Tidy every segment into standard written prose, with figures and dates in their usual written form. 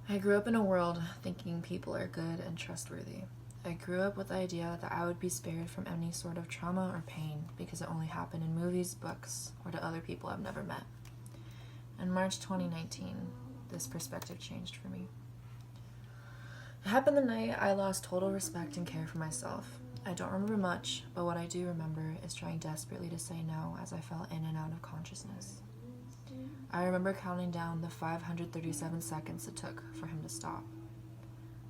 I grew up in a world thinking people are good and trustworthy. I grew up with the idea that I would be spared from any sort of trauma or pain because it only happened in movies, books, or to other people I've never met. In March 2019, this perspective changed for me. It happened the night I lost total respect and care for myself. I don't remember much, but what I do remember is trying desperately to say no as I fell in and out of consciousness. I remember counting down the 537 seconds it took for him to stop.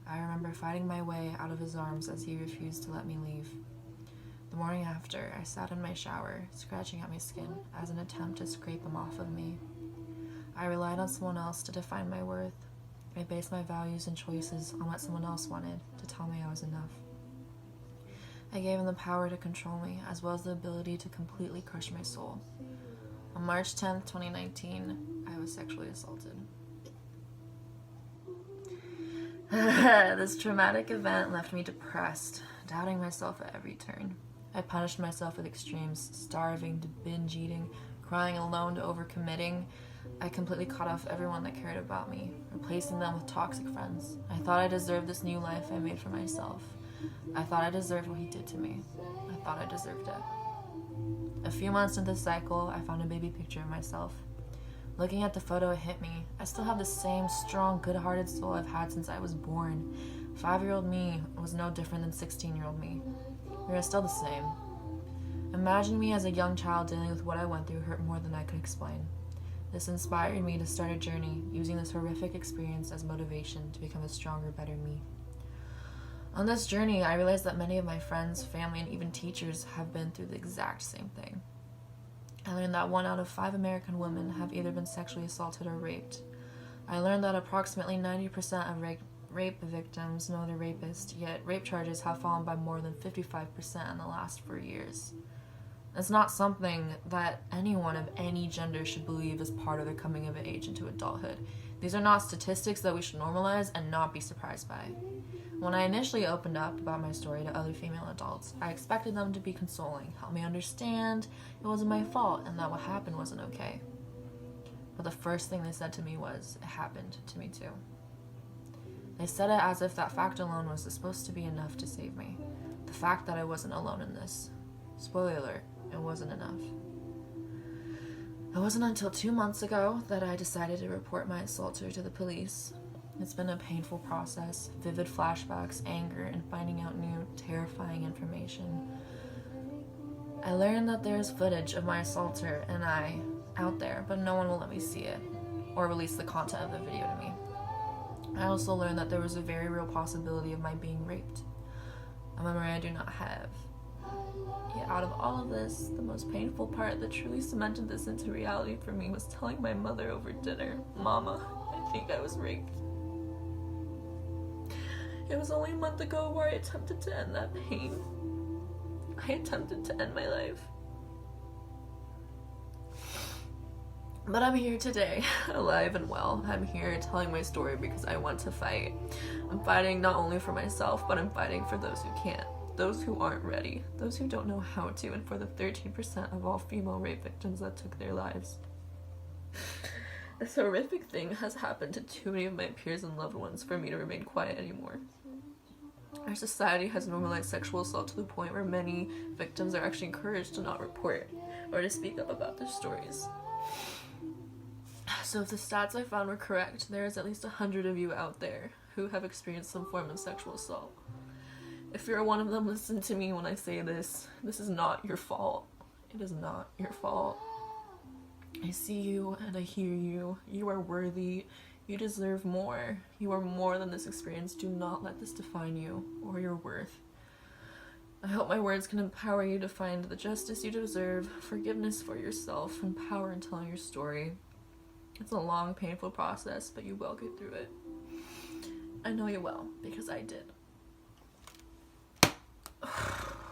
I remember fighting my way out of his arms as he refused to let me leave. The morning after, I sat in my shower, scratching at my skin as an attempt to scrape him off of me. I relied on someone else to define my worth. I based my values and choices on what someone else wanted to tell me I was enough. I gave him the power to control me, as well as the ability to completely crush my soul. On March 10th, 2019, I was sexually assaulted. This traumatic event left me depressed, doubting myself at every turn. I punished myself with extremes, starving to binge eating, crying alone to overcommitting. I completely cut off everyone that cared about me, replacing them with toxic friends. I thought I deserved this new life I made for myself. I thought I deserved what he did to me. I thought I deserved it. A few months into the cycle, I found a baby picture of myself. Looking at the photo, it hit me. I still have the same strong, good-hearted soul I've had since I was born. 5-year-old me was no different than 16-year-old me. We are still the same. Imagine me as a young child dealing with what I went through hurt more than I could explain. This inspired me to start a journey, using this horrific experience as motivation to become a stronger, better me. On this journey, I realized that many of my friends, family, and even teachers have been through the exact same thing. I learned that 1 out of 5 American women have either been sexually assaulted or raped. I learned that approximately 90% of rape victims know their rapist, yet rape charges have fallen by more than 55% in the last 4 years. It's not something that anyone of any gender should believe is part of their coming of age into adulthood. These are not statistics that we should normalize and not be surprised by. When I initially opened up about my story to other female adults, I expected them to be consoling, help me understand it wasn't my fault and that what happened wasn't okay. But the first thing they said to me was, it happened to me too. They said it as if that fact alone was supposed to be enough to save me. The fact that I wasn't alone in this. Spoiler alert, it wasn't enough. It wasn't until 2 months ago that I decided to report my assaulter to the police. It's been a painful process, vivid flashbacks, anger, and finding out new, terrifying information. I learned that there's footage of my assaulter and I out there, but no one will let me see it, or release the content of the video to me. I also learned that there was a very real possibility of my being raped, a memory I do not have. Yet out of all of this, the most painful part that truly cemented this into reality for me was telling my mother over dinner, "Mama, I think I was raped." It was only a month ago where I attempted to end that pain. I attempted to end my life. But I'm here today, alive and well. I'm here telling my story because I want to fight. I'm fighting not only for myself, but I'm fighting for those who can't, those who aren't ready, those who don't know how to, and for the 13% of all female rape victims that took their lives. This horrific thing has happened to too many of my peers and loved ones for me to remain quiet anymore. Our society has normalized sexual assault to the point where many victims are actually encouraged to not report or to speak up about their stories. So if the stats I found were correct, there is at least 100 of you out there who have experienced some form of sexual assault. If you're one of them, listen to me when I say this. This is not your fault. It is not your fault. I see you and I hear you. You are worthy. You deserve more. You are more than this experience. Do not let this define you or your worth. I hope my words can empower you to find the justice you deserve, forgiveness for yourself, and power in telling your story. It's a long, painful process, but you will get through it. I know you will, because I did.